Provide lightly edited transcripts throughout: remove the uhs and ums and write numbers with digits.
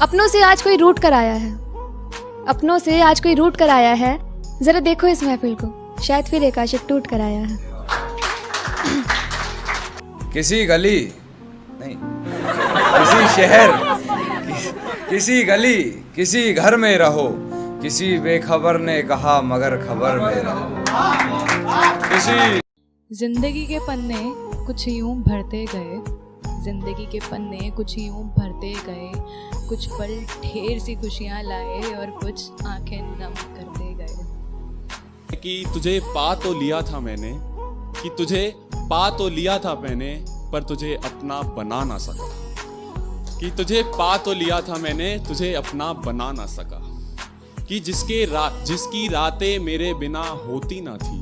अपनों से आज कोई रूठ कर आया है, अपनों से आज कोई रूठ कर आया है। जरा देखो इस महफिल को, शायद फिर एक आशिक टूट कर आया है। किसी गली नहीं, किसी शहर, किसी गली, किसी घर में रहो, किसी बेखबर ने कहा मगर खबर में रहो। किसी जिंदगी के पन्ने कुछ यूं भरते गए, जिंदगी के पन्ने कुछ यूं भरते गए, कुछ पल ढेर सी खुशियां लाए और कुछ आंखें नम करते गए। कि तुझे पा तो लिया था मैंने, कि तुझे पा तो लिया था मैंने, पर तुझे अपना बना ना सका। कि तुझे पा तो लिया था मैंने, तुझे अपना बना ना सका। कि जिसकी रातें मेरे बिना होती ना थी,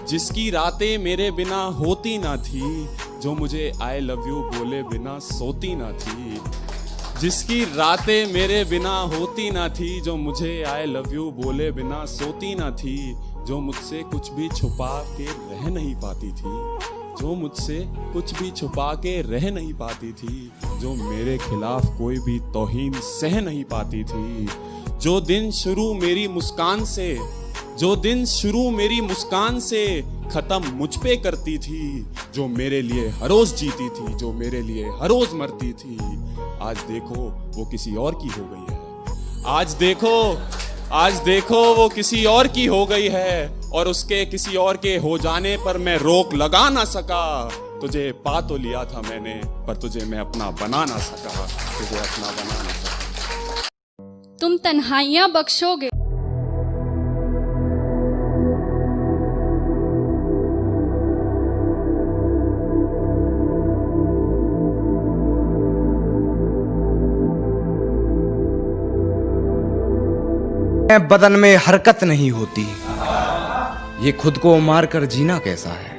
जिसकी रातें मेरे बिना होती ना थी, जो मुझे आई लव यू बोले बिना सोती ना थी। जिसकी रातें मेरे बिना होती ना थी, जो मुझे आई लव यू बोले बिना सोती ना थी, जो मुझसे कुछ भी छुपा के रह नहीं पाती थी, जो मुझसे कुछ भी छुपा के रह नहीं पाती थी, जो मेरे खिलाफ कोई भी तौहीन सह नहीं पाती थी। जो दिन शुरू मेरी मुस्कान से, जो दिन शुरू मेरी मुस्कान से खत्म मुझ पे करती थी, जो मेरे लिए हर रोज जीती थी, जो मेरे लिए हर रोज मरती थी, आज देखो वो किसी और की हो गई है। आज देखो वो किसी और की हो गई है, और उसके किसी और के हो जाने पर मैं रोक लगा ना सका। तुझे पा तो लिया था मैंने, पर तुझे मैं अपना बना ना सका, तुझे अपना बना ना सका। तुम तन्हाइयां बख्शोगे, बदन में हरकत नहीं होती, ये खुद को मारकर जीना कैसा है।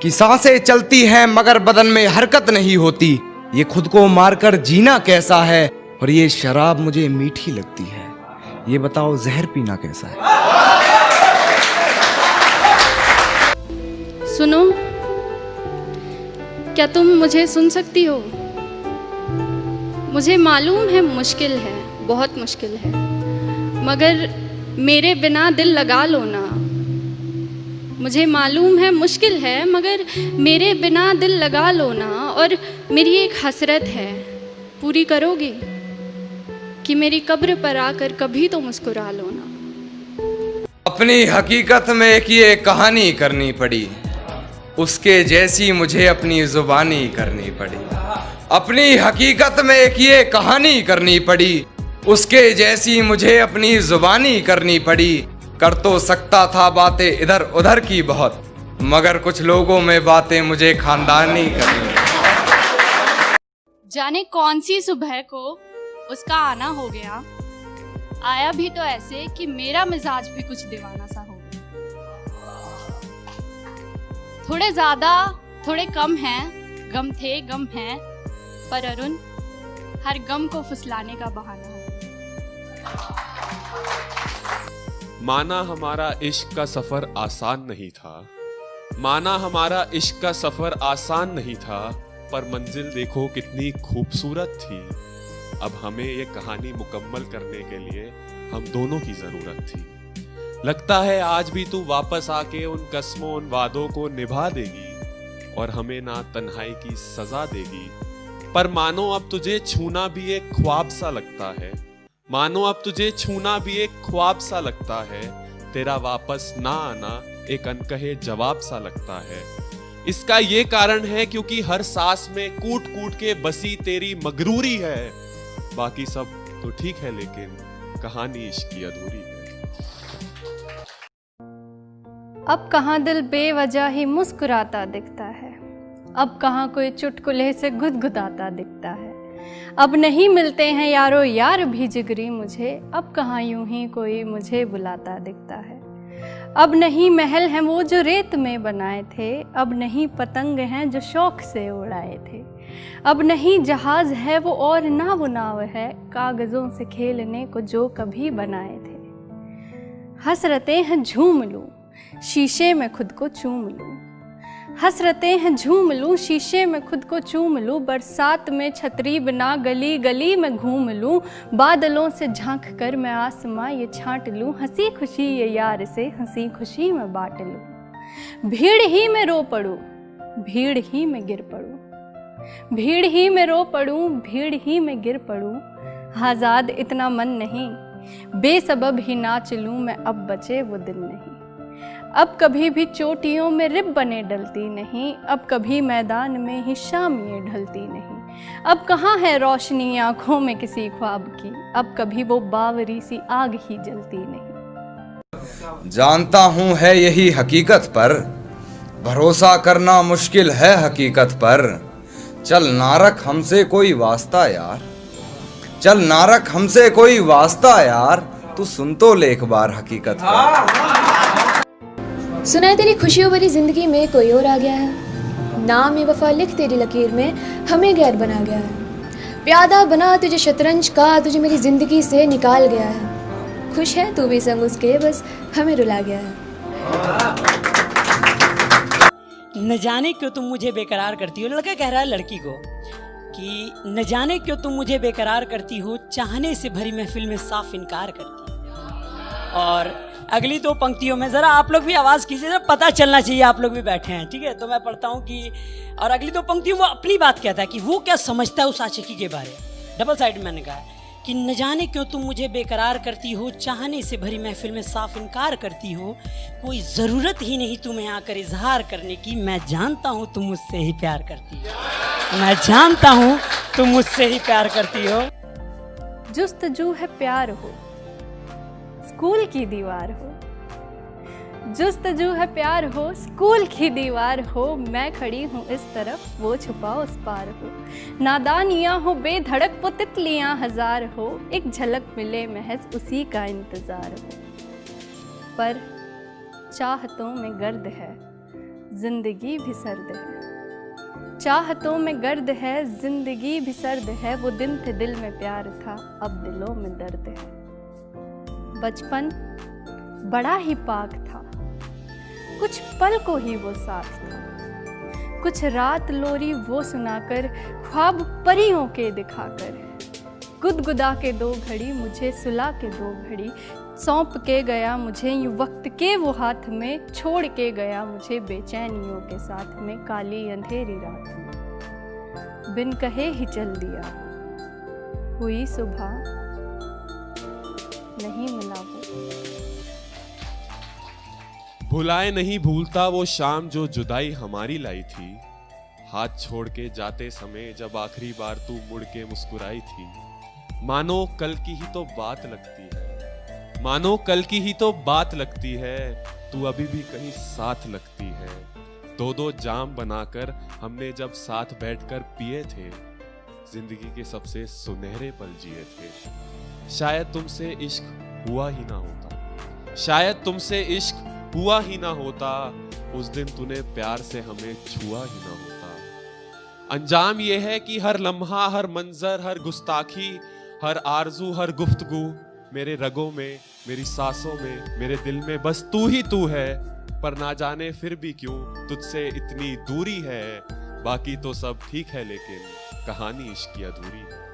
कि सांसें चलती हैं मगर बदन में हरकत नहीं होती, ये खुद को मारकर जीना कैसा है। और ये शराब मुझे मीठी लगती है, ये बताओ जहर पीना कैसा है। सुनो, क्या तुम मुझे सुन सकती हो? मुझे मालूम है मुश्किल है, बहुत मुश्किल है, मगर मेरे बिना दिल लगा लो ना। मुझे मालूम है मुश्किल है, मगर मेरे बिना दिल लगा लो ना। और मेरी एक हसरत है, पूरी करोगे कि मेरी कब्र पर आकर कभी तो मुस्कुरा लो ना। अपनी हकीकत में एक ये कहानी करनी पड़ी, उसके जैसी मुझे अपनी जुबानी करनी पड़ी। अपनी हकीकत में एक ये कहानी करनी पड़ी, उसके जैसी मुझे अपनी जुबानी करनी पड़ी। कर तो सकता था बातें इधर उधर की बहुत, मगर कुछ लोगों में बातें मुझे खानदानी करनी। जाने कौन सी सुबह को उसका आना हो गया, आया भी तो ऐसे कि मेरा मिजाज भी कुछ दीवाना सा हो गया। थोड़े ज्यादा थोड़े कम हैं, गम थे गम हैं, पर अरुण हर गम को फुसलाने का बहाना हो। माना हमारा इश्क का सफर आसान नहीं था, माना हमारा इश्क का सफर आसान नहीं था, पर मंजिल देखो कितनी खूबसूरत थी। अब हमें ये कहानी मुकम्मल करने के लिए हम दोनों की जरूरत थी। लगता है आज भी तू वापस आके उन कस्मों उन वादों को निभा देगी और हमें ना तन्हाई की सजा देगी। पर मानो अब तुझे छूना भी एक ख्वाब सा लगता है, मानो अब तुझे छूना भी एक ख्वाब सा लगता है। तेरा वापस ना आना एक अनकहे जवाब सा लगता है। इसका ये कारण है क्योंकि हर सांस में कूट कूट के बसी तेरी मगरूरी है। बाकी सब तो ठीक है, लेकिन कहानी इश्क की अधूरी है। अब कहाँ दिल बेवजह ही मुस्कुराता दिखता है, अब कहाँ कोई चुटकुले से गुदगुदाता दिखता है। अब नहीं मिलते हैं यारो यार भी जिगरी मुझे, अब कहाँ यूं ही कोई मुझे बुलाता दिखता है। अब नहीं महल हैं वो जो रेत में बनाए थे, अब नहीं पतंग हैं जो शौक से उड़ाए थे। अब नहीं जहाज है वो और ना वो नाव है, कागज़ों से खेलने को जो कभी बनाए थे। हसरतें हैं झूम लूँ, शीशे में खुद को चूम लूँ, हसरतें हैं झूम लूँ, शीशे में खुद को चूम लूँ, बरसात में छतरी बिना गली गली में घूम लूँ, बादलों से झांक कर मैं आसमां ये छांट लूँ, हंसी खुशी ये यार से हंसी खुशी में बांट लूँ। भीड़ ही में रो पड़ूँ, भीड़ ही में गिर पड़ूँ, भीड़ ही में रो पड़ूँ, भीड़ ही में गिर पड़ूँ, आज़ाद इतना मन नहीं, बेसबब ही नाच लूँ मैं, अब बचे वो दिन नहीं। अब कभी भी चोटियों में रिब्बनें डलती नहीं, अब कभी मैदान में ही शामियाँ ढलती नहीं, अब कहाँ है रोशनी आँखों में किसी ख्वाब की, अब कभी वो बावरी सी आग ही जलती नहीं। जानता हूँ है यही हकीकत पर, भरोसा करना मुश्किल है हकीकत पर, चल ना रख हमसे कोई वास्ता यार, चल ना रख हमसे कोई वास्ता यार, तू सुन तो ले एक बार हकीकत पर। सुना है तेरी खुशियों भरी जिंदगी में कोई और आ गया है, नाम ये वफा लिख तेरी लकीर में हमें गैर बना गया है, प्यादा बना तुझे शतरंज का तुझे मेरी जिंदगी से निकाल गया है, खुश है तू भी संग उसके बस हमें रुला गया है। न जाने क्यों तुम मुझे बेकरार करती हो, लड़का कह रहा है लड़की को कि न जाने क्यों तुम मुझे बेकरार करती हो, चाहने से भरी महफिल में साफ इनकार करती हो। और अगली दो पंक्तियों में ज़रा आप लोग भी आवाज़ कीजिए, ज़रा पता चलना चाहिए आप लोग भी बैठे हैं, ठीक है। तो मैं पढ़ता हूँ कि और अगली दो पंक्तियों में वो अपनी बात कहता है कि वो क्या समझता है उस आशिकी के बारे में। डबल साइड मैंने कहा कि न जाने क्यों तुम मुझे बेकरार करती हो, चाहने से भरी महफिल में साफ इनकार करती हो, कोई ज़रूरत ही नहीं तुम्हें आकर इजहार करने की, मैं जानता हूँ तुम मुझसे ही प्यार करती हो, मैं जानता हूँ तुम मुझसे ही प्यार करती हो। जुस्तजू है प्यार हो, स्कूल की दीवार हो, जुस्तजू है प्यार हो, स्कूल की दीवार हो, मैं खड़ी हूँ इस तरफ वो छुपा उस पार हो, नादानियाँ हो बेधड़क वो तितलियाँ हजार हो, एक झलक मिले महज उसी का इंतज़ार हो। पर चाहतों में गर्द है जिंदगी भी सर्द है, चाहतों में गर्द है जिंदगी भी सर्द है, वो दिन थे दिल में प्यार था अब दिलों में दर्द है। बचपन बड़ा ही पाक था, कुछ पल को ही वो साथ था, कुछ रात लोरी वो सुनाकर ख्वाब परियों के दिखाकर, गुदगुदा के दो घड़ी मुझे सुला के दो घड़ी, सौंप के गया मुझे यूं वक्त के वो हाथ में, छोड़ के गया मुझे बेचैनियों के साथ में, काली अंधेरी रात में बिन कहे ही चल दिया, हुई सुबह नहीं मिला वो। भुलाए नहीं भूलता वो शाम जो जुदाई हमारी लाई थी, हाथ छोड़ के जाते समय जब आखिरी बार तू मुड़ के मुस्कुराई थी, मानो कल की ही तो बात लगती है, मानो कल की ही तो बात लगती है, तू अभी भी कहीं साथ लगती है, दो दो जाम बनाकर हमने जब साथ बैठकर पिए थे, जिंदगी के सबसे सुनहरे पल जिए थे, शायद तुमसे इश्क हुआ ही ना होता, शायद तुमसे इश्क हुआ ही ना होता, उस दिन तूने प्यार से हमें छुआ ही ना होता। अंजाम ये है कि हर लम्हा, हर मंजर, हर गुस्ताखी, हर आरजू, हर गुफ्तगू, मेरे रगों में, मेरी सांसों में, मेरे दिल में बस तू ही तू है, पर ना जाने फिर भी क्यों तुझसे इतनी दूरी है, बाकी तो सब ठीक है लेकिन कहानी इश्क की अधूरी है।